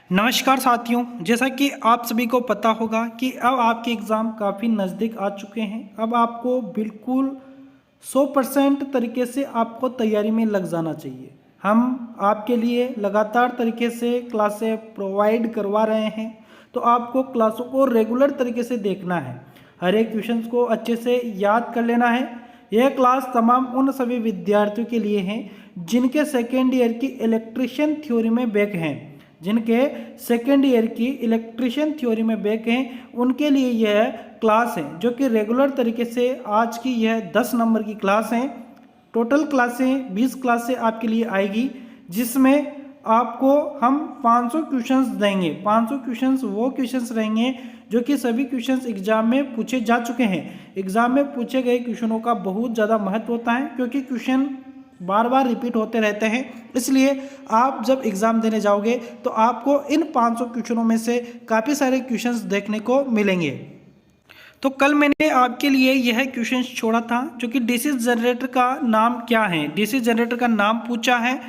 नमस्कार साथियों, जैसा कि आप सभी को पता होगा कि अब आपके एग्ज़ाम काफ़ी नज़दीक आ चुके हैं। अब आपको बिल्कुल 100% तरीके से आपको तैयारी में लग जाना चाहिए। हम आपके लिए लगातार तरीके से क्लासें प्रोवाइड करवा रहे हैं, तो आपको क्लासों को रेगुलर तरीके से देखना है। हर एक क्वेश्चंस को अच्छे से याद कर लेना है। यह क्लास तमाम उन सभी विद्यार्थियों के लिए है जिनके सेकेंड ईयर की इलेक्ट्रिशियन थ्योरी में बैक हैं, जिनके सेकेंड ईयर की इलेक्ट्रिशियन थ्योरी में बैक हैं, उनके लिए यह क्लास है जो कि रेगुलर तरीके से आज की यह 10 नंबर की क्लास है। टोटल क्लासें 20 क्लासें आपके लिए आएगी, जिसमें आपको हम 500 क्वेश्चंस देंगे। 500 क्वेश्चंस वो क्वेश्चंस रहेंगे जो कि सभी क्वेश्चंस एग्जाम में पूछे जा चुके हैं। एग्जाम में पूछे गए क्वेश्चनों का बहुत ज़्यादा महत्व होता है, क्योंकि क्वेश्चन बार बार रिपीट होते रहते हैं। इसलिए आप जब एग्ज़ाम देने जाओगे तो आपको इन 500 क्वेश्चनों में से काफ़ी सारे क्वेश्चंस देखने को मिलेंगे। तो कल मैंने आपके लिए यह क्वेश्चन छोड़ा था जो कि डीसी जनरेटर का नाम क्या है, डीसी जनरेटर का नाम पूछा है।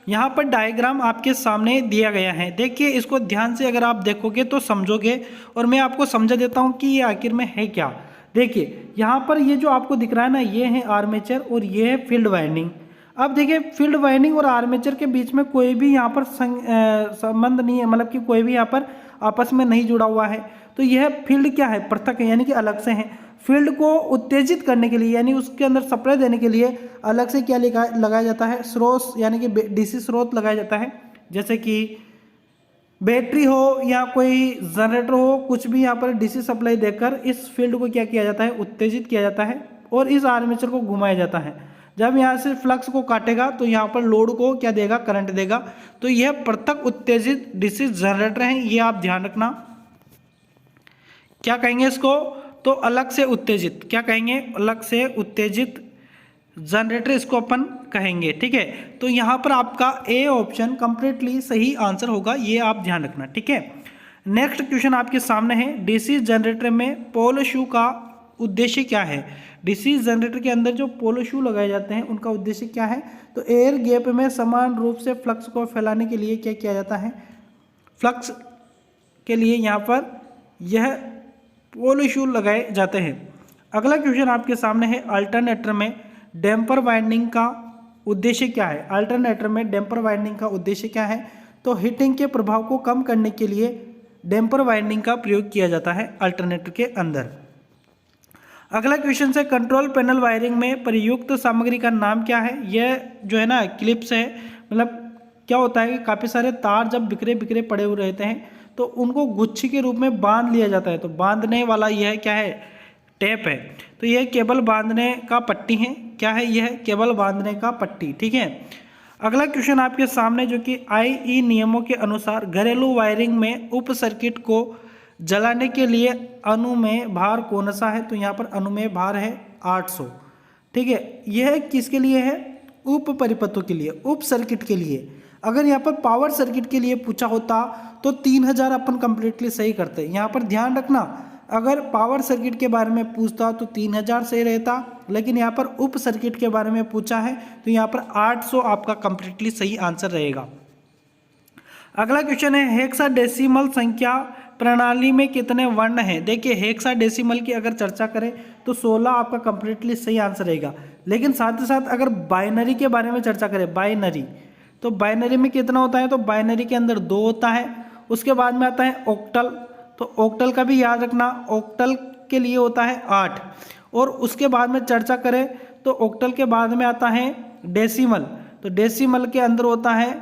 यहाँ पर डायग्राम आपके सामने दिया गया है, देखिए इसको ध्यान से अगर आप देखोगे तो समझोगे, और मैं आपको समझा देता हूँ कि ये आखिर में है क्या। देखिए यहाँ पर ये जो आपको दिख रहा है ना, ये है आर्मेचर और ये है फील्ड वाइंडिंग। अब देखिए फील्ड वाइंडिंग और आर्मेचर के बीच में कोई भी यहाँ पर संबंध नहीं है, मतलब कि कोई भी यहाँ पर आपस में नहीं जुड़ा हुआ है। तो यह फील्ड क्या है, पृथक है, यानी कि अलग से है। फील्ड को उत्तेजित करने के लिए, यानी उसके अंदर सप्लाई देने के लिए अलग से क्या लगाया जाता है, स्रोत, यानी कि डीसी स्रोत लगाया जाता है। जैसे कि बैटरी हो या कोई जनरेटर हो, कुछ भी यहाँ पर डीसी सप्लाई देकर इस फील्ड को क्या किया जाता है, उत्तेजित किया जाता है और इस आर्मेचर को घुमाया जाता है। जब यहाँ से फ्लक्स को काटेगा तो यहाँ पर लोड को क्या देगा, करंट देगा। तो यह पृथक उत्तेजित डीसी जनरेटर है, ये आप ध्यान रखना। क्या कहेंगे इसको, तो अलग से उत्तेजित, क्या कहेंगे, अलग से उत्तेजित जनरेटर इसको अपन कहेंगे। ठीक है, तो यहाँ पर आपका ए ऑप्शन कंप्लीटली सही आंसर होगा, ये आप ध्यान रखना। ठीक है, नेक्स्ट क्वेश्चन आपके सामने है, डीसी जनरेटर में पोल शू का उद्देश्य क्या है। डीसी जनरेटर के अंदर जो पोल शू लगाए जाते हैं उनका उद्देश्य क्या है, तो एयर गैप में समान रूप से फ्लक्स को फैलाने के लिए क्या किया जाता है, फ्लक्स के लिए यहाँ पर यह पोल शू लगाए जाते हैं। अगला क्वेश्चन आपके सामने है, अल्टरनेटर में डैम्पर वाइंडिंग का उद्देश्य क्या है। अल्टरनेटर में डैम्पर वाइंडिंग का उद्देश्य क्या है, तो हीटिंग के प्रभाव को कम करने के लिए डैम्पर वाइंडिंग का प्रयोग किया जाता है अल्टरनेटर के अंदर। अगला क्वेश्चन है, कंट्रोल पैनल वायरिंग में प्रयुक्त सामग्री का नाम क्या है। यह जो है ना क्लिप्स है, मतलब क्या होता है कि काफ़ी सारे तार जब बिखरे बिखरे पड़े हुए रहते हैं तो उनको गुच्छी के रूप में बांध लिया जाता है। तो बांधने वाला यह क्या है, टेप है। तो यह केबल बांधने का पट्टी है, क्या है, यह केबल बांधने का पट्टी। ठीक है, अगला क्वेश्चन आपके सामने जो कि आईई नियमों के अनुसार घरेलू वायरिंग में उप सर्किट को जलाने के लिए अनुमेय भार कौन सा है, तो यहाँ पर अनुमेय भार है 800। ठीक है, यह किसके लिए है, उप परिपथों के लिए, उप सर्किट के लिए। अगर यहाँ पर पावर सर्किट के लिए पूछा होता तो 3000 अपन कंप्लीटली सही करते। यहाँ पर ध्यान रखना, अगर पावर सर्किट के बारे में पूछता तो 3000 सही रहता, लेकिन यहाँ पर उप सर्किट के बारे में पूछा है तो यहाँ पर 800 आपका कंप्लीटली सही आंसर रहेगा। अगला क्वेश्चन है, हेक्साडेसिमल संख्या प्रणाली में कितने वर्ण हैं। देखिए हेक्साडेसिमल की अगर चर्चा करें तो 16 आपका कंप्लीटली सही आंसर रहेगा। लेकिन साथ ही साथ अगर बाइनरी के बारे में चर्चा करें, बाइनरी, तो बाइनरी में कितना होता है, तो बाइनरी के अंदर 2 होता है। उसके बाद में आता है ऑक्टल, तो ऑक्टल का भी याद रखना, ऑक्टल के लिए होता है 8। और उसके बाद में चर्चा करें तो ऑक्टल के बाद में आता है डेसिमल, तो डेसिमल के अंदर होता है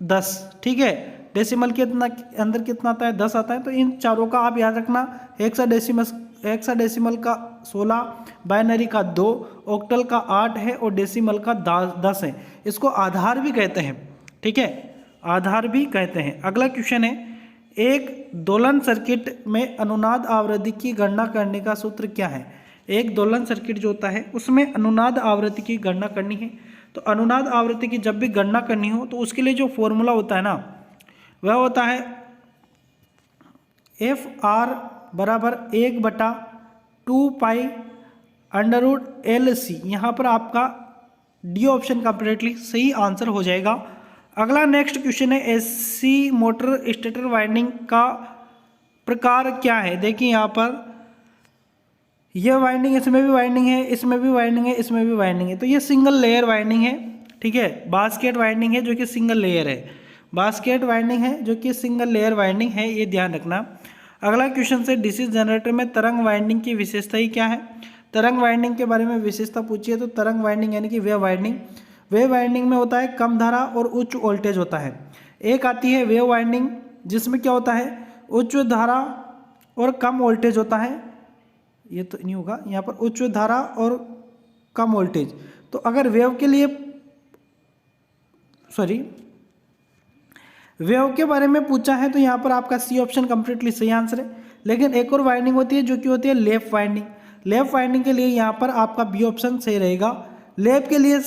10। ठीक है, डेसिमल के अंदर कितना आता है, 10 आता है। तो इन चारों का आप याद रखना, हेक्साडेसिमल का 16, बाइनरी का 2, ऑक्टल का 8 है और डेसिमल का 10 है। इसको आधार भी कहते हैं। ठीक है, आधार भी कहते हैं। अगला क्वेश्चन है, एक दोलन सर्किट में अनुनाद आवृत्ति की गणना करने का सूत्र क्या है। एक दोलन सर्किट जो होता है उसमें अनुनाद आवृत्ति की गणना करनी है। तो अनुनाद आवृत्ति की जब भी गणना करनी हो तो उसके लिए जो फॉर्मूला होता है ना, वह होता है FR बराबर 1/2 पाई √LC। यहाँ पर आपका डी ऑप्शन कंप्लीटली सही आंसर हो जाएगा। अगला नेक्स्ट क्वेश्चन है एसी मोटर स्टेटर वाइंडिंग का प्रकार क्या है। देखिए यहाँ पर यह वाइंडिंग, इसमें भी वाइंडिंग है, इसमें भी वाइंडिंग है, इसमें भी वाइंडिंग है, तो ये सिंगल लेयर वाइंडिंग है। ठीक है, बास्केट वाइंडिंग है जो कि सिंगल लेयर है, बास्केट वाइंडिंग है जो कि सिंगल लेयर वाइंडिंग है, ये ध्यान रखना। अगला क्वेश्चन से डीसी जनरेटर में तरंग वाइंडिंग की विशेषता ही क्या है। तरंग वाइंडिंग के बारे में विशेषता पूछिए तो तरंग वाइंडिंग यानी कि वेव वाइंडिंग में होता है कम धारा और उच्च वोल्टेज होता है। एक आती है वेव वाइंडिंग जिसमें क्या होता है उच्च धारा और कम वोल्टेज होता है, ये तो नहीं होगा यहाँ पर, उच्च धारा और कम वोल्टेज। तो अगर वेव के लिए वेव के बारे में पूछा है तो यहाँ पर आपका सी ऑप्शन कंप्लीटली सही आंसर है। लेकिन एक और वाइंडिंग होती है जो कि होती है लेफ्ट वाइंडिंग। लेफ्ट वाइंडिंग के लिए यहाँ पर आपका बी ऑप्शन सही रहेगा, लेफ्ट के लिए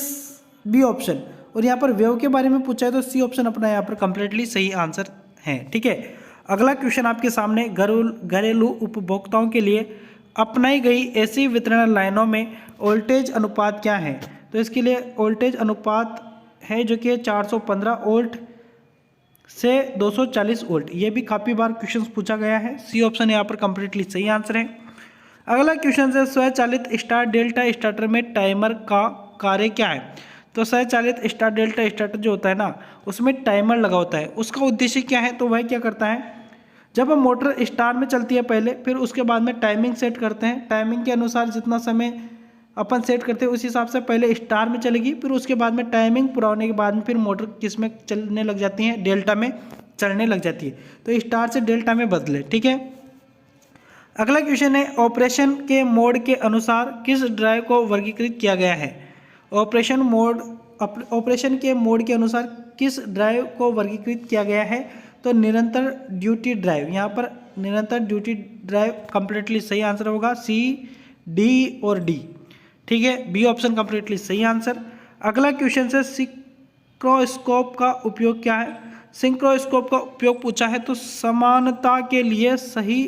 बी ऑप्शन, और यहाँ पर वेव के बारे में पूछा है तो सी ऑप्शन अपना यहाँ पर कंप्लीटली सही आंसर है। ठीक है, अगला क्वेश्चन आपके सामने घरेलू उपभोक्ताओं के लिए अपनाई गई ऐसी वितरण लाइनों में वोल्टेज अनुपात क्या है। तो इसके लिए वोल्टेज अनुपात है जो कि 415 वोल्ट से 240 वोल्ट। ये भी काफ़ी बार क्वेश्चन पूछा गया है, सी ऑप्शन यहाँ पर कंप्लीटली सही आंसर है। अगला क्वेश्चन है स्वचालित स्टार डेल्टा स्टार्टर में टाइमर का कार्य क्या है। तो स्वचालित स्टार डेल्टा स्टार्टर जो होता है ना उसमें टाइमर लगा होता है, उसका उद्देश्य क्या है। तो वह क्या करता है, जब हम मोटर स्टार में चलती है पहले, फिर उसके बाद में टाइमिंग सेट करते हैं, टाइमिंग के अनुसार जितना समय अपन सेट करते हैं उस हिसाब से पहले स्टार में चलेगी, फिर उसके बाद में टाइमिंग पूरा होने के बाद में फिर मोटर किस में चलने लग जाती है, डेल्टा में चलने लग जाती है। तो स्टार से डेल्टा में बदले। ठीक है, अगला क्वेश्चन है ऑपरेशन के मोड के अनुसार किस ड्राइव को वर्गीकृत किया गया है। ऑपरेशन के मोड के अनुसार किस ड्राइव को वर्गीकृत किया गया है। तो निरंतर ड्यूटी ड्राइव, यहाँ पर निरंतर ड्यूटी ड्राइव कंप्लीटली सही आंसर होगा, सी डी और डी। ठीक है, बी ऑप्शन कंप्लीटली सही आंसर। अगला क्वेश्चन से सिंक्रोस्कोप का उपयोग क्या है। सिंक्रोस्कोप का उपयोग पूछा है तो समानता के लिए सही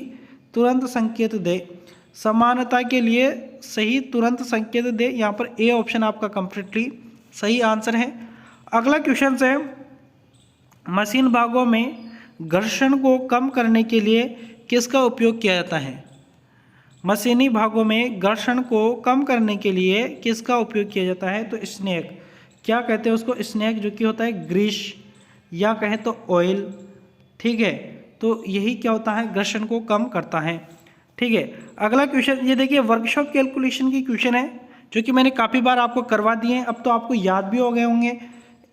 तुरंत संकेत दे, समानता के लिए सही तुरंत संकेत दे, यहाँ पर ए ऑप्शन आपका कंप्लीटली सही आंसर है। अगला क्वेश्चन है मशीन भागों में घर्षण को कम करने के लिए किसका उपयोग किया जाता है। मशीनी भागों में घर्षण को कम करने के लिए किसका उपयोग किया जाता है। तो स्नेक, क्या कहते हैं उसको, स्नेक जो कि होता है ग्रीस या कहें तो ऑयल। ठीक है, तो यही क्या होता है घर्षण को कम करता है। ठीक है, अगला क्वेश्चन ये देखिए वर्कशॉप कैलकुलेशन की क्वेश्चन है जो कि मैंने काफ़ी बार आपको करवा दिए हैं, अब तो आपको याद भी हो गए होंगे।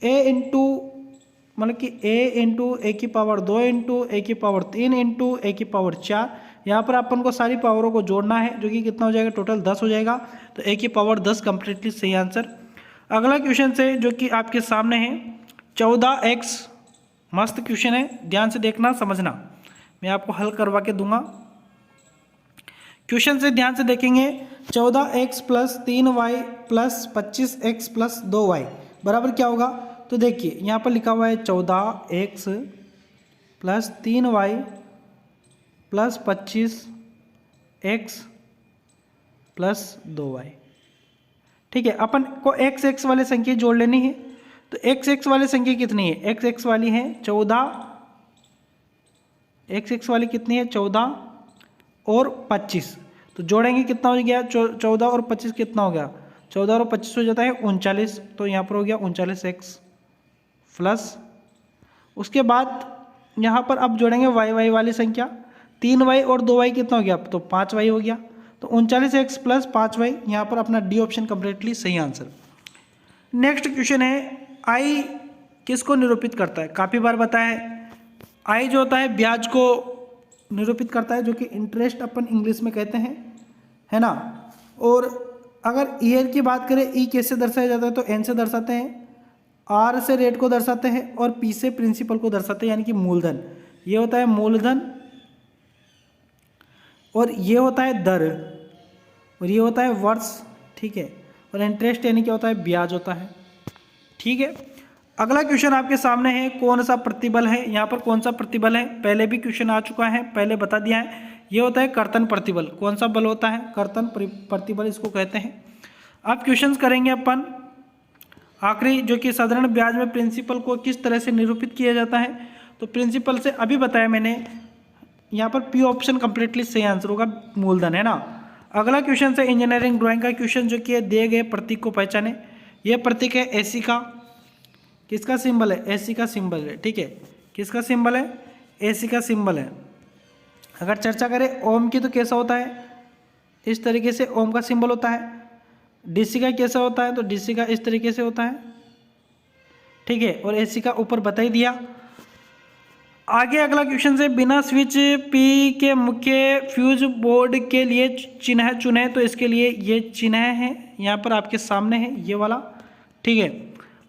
ए इंटू मतलब कि ए इंटू ए की पावर 2 इंटू ए की पावर 3 इंटू ए की पावर 4, यहाँ पर अपन को सारी पावरों को जोड़ना है जो कि कितना हो जाएगा, टोटल 10 हो जाएगा। तो ए की पावर 10 कंप्लीटली सही आंसर। अगला क्वेश्चन से जो कि आपके सामने है 14x, मस्त क्वेश्चन है, ध्यान से देखना समझना, मैं आपको हल करवा के दूंगा। क्वेश्चन से ध्यान से देखेंगे 14x plus 3y plus 25x plus 2y बराबर क्या होगा। तो देखिए यहाँ पर लिखा हुआ है 14x plus 3y plus 25x plus 2y। ठीक है, अपन को x वाले संख्या जोड़ लेनी है। तो x वाली संख्या कितनी है, x वाली है 14, x वाली कितनी है 14 और 25, तो जोड़ेंगे कितना हो गया 14 और 25 कितना हो गया, 14 और 25 हो जाता है 39। तो यहाँ पर हो गया 39x प्लस, उसके बाद यहाँ पर अब जोड़ेंगे y वाली संख्या, 3y और 2y कितना हो गया, तो 5y हो गया। तो 39x प्लस 5y, यहाँ पर अपना डी ऑप्शन कंप्लीटली सही आंसर। नेक्स्ट क्वेश्चन है आई किसको निरूपित करता है। काफ़ी बार बताया है, आई जो होता है ब्याज को निरूपित करता है जो कि इंटरेस्ट अपन इंग्लिश में कहते हैं, है ना। और अगर ईयर की बात करें ई कैसे दर्शाया जाता है, तो एन से दर्शाते हैं, आर से रेट को दर्शाते हैं और पी से प्रिंसिपल को दर्शाते हैं यानी कि मूलधन। ये होता है मूलधन और ये होता है दर और ये होता है वर्ष। ठीक है, और इंटरेस्ट यानी क्या होता है ब्याज होता है। ठीक है, अगला क्वेश्चन आपके सामने है कौन सा प्रतिबल है। यहाँ पर कौन सा प्रतिबल है, पहले भी क्वेश्चन आ चुका है, पहले बता दिया है। ये होता है कर्तन प्रतिबल। कौन सा बल होता है, कर्तन प्रतिबल इसको कहते हैं। अब क्वेश्चंस करेंगे अपन। आखिरी जो कि साधारण ब्याज में प्रिंसिपल को किस तरह से निरूपित किया जाता है, तो प्रिंसिपल से अभी बताया मैंने, यहाँ पर पी ऑप्शन कंप्लीटली सही आंसर होगा, मूलधन है ना। अगला क्वेश्चन है इंजीनियरिंग ड्राइंग का क्वेश्चन, जो कि दिए गए प्रतीक को पहचाने। यह प्रतीक है एसी का, किसका सिंबल है, एसी का सिंबल है, ठीक है, किसका सिंबल है, एसी का सिंबल है। अगर चर्चा करें ओम की तो कैसा होता है, इस तरीके से ओम का सिंबल होता है। डीसी का कैसा होता है, तो डीसी का इस तरीके से होता है, ठीक है, और एसी का ऊपर बता ही दिया। आगे अगला क्वेश्चन है बिना स्विच पी के मुख्य फ्यूज बोर्ड के लिए चिन्ह चुने, तो इसके लिए ये चिन्ह है, यहाँ पर आपके सामने है ये वाला, ठीक है।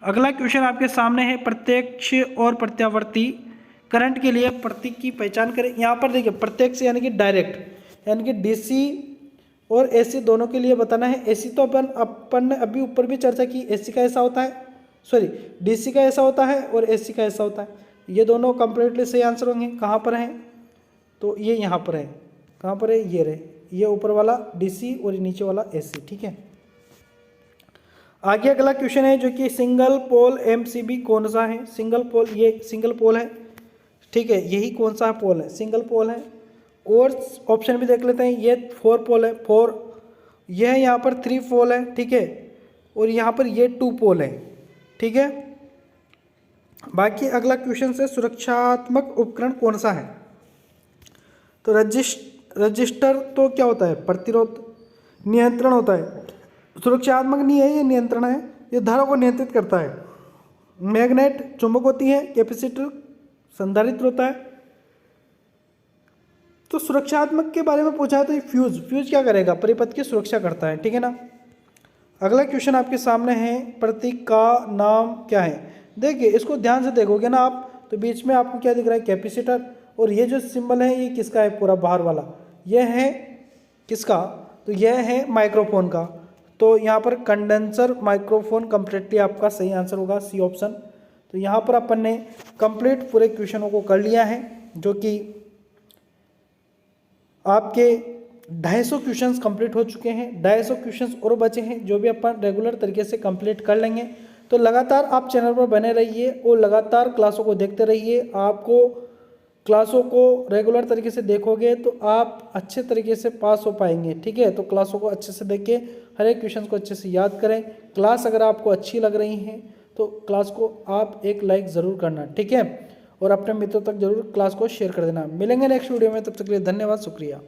अगला क्वेश्चन आपके सामने है प्रत्यक्ष और प्रत्यावर्ती करंट के लिए प्रतीक की पहचान करें। यहाँ पर देखिए प्रत्यक्ष यानी कि डायरेक्ट, यानी कि डीसी और एसी दोनों के लिए बताना है। एसी तो अपन ने अभी ऊपर भी चर्चा की, एसी का ऐसा होता है, सॉरी डीसी का ऐसा होता है और एसी का ऐसा होता है। ये दोनों कंप्लीटली सही आंसर होंगे। कहाँ पर हैं, तो ये यहाँ पर है, कहाँ पर है, ये रहे, ये ऊपर वाला डीसी और नीचे वाला एसी, ठीक है। आगे अगला क्वेश्चन है जो कि सिंगल पोल एमसीबी कौन सा है, सिंगल पोल, ये सिंगल पोल है, ठीक है, यही कौन सा पोल है, सिंगल पोल है। और ऑप्शन भी देख लेते हैं, ये 4 पोल है, 4, यह यहाँ पर 3 पोल है, ठीक है, और यहाँ पर ये 2 पोल है, ठीक है। बाकी अगला क्वेश्चन से सुरक्षात्मक उपकरण कौन सा है, तो रजिस्टर तो क्या होता है, प्रतिरोध नियंत्रण होता है, सुरक्षात्मक नहीं है, ये नियंत्रण है, ये धारा को नियंत्रित करता है। मैग्नेट चुंबक होती है, कैपेसिटर संधारित्र होता है। तो सुरक्षात्मक के बारे में पूछा है तो ये फ्यूज क्या करेगा, परिपथ की सुरक्षा करता है, ठीक है ना। अगला क्वेश्चन आपके सामने है प्रतीक का नाम क्या है। देखिए इसको ध्यान से देखोगे ना आप, तो बीच में आपको क्या दिख रहा है, कैपेसिटर, और ये जो सिंबल है ये किसका है, पूरा बाहर वाला, यह है किसका, तो यह है माइक्रोफोन का। तो यहाँ पर कंडेंसर माइक्रोफोन कंप्लीटली आपका सही आंसर होगा, सी ऑप्शन। तो यहाँ पर अपन ने कंप्लीट पूरे क्वेश्चनों को कर लिया है, जो कि आपके 250 क्वेश्चंस कंप्लीट हो चुके हैं, 250 क्वेश्चंस और बचे हैं, जो भी अपन रेगुलर तरीके से कंप्लीट कर लेंगे। तो लगातार आप चैनल पर बने रहिए और लगातार क्लासों को देखते रहिए। आपको क्लासों को रेगुलर तरीके से देखोगे तो आप अच्छे तरीके से पास हो पाएंगे, ठीक है। तो क्लासों को अच्छे से देखिए, हर एक क्वेश्चन को अच्छे से याद करें। क्लास अगर आपको अच्छी लग रही है तो क्लास को आप एक लाइक ज़रूर करना, ठीक है, और अपने मित्रों तक जरूर क्लास को शेयर कर देना। मिलेंगे नेक्स्ट वीडियो में, तब तक के लिए धन्यवाद, शुक्रिया।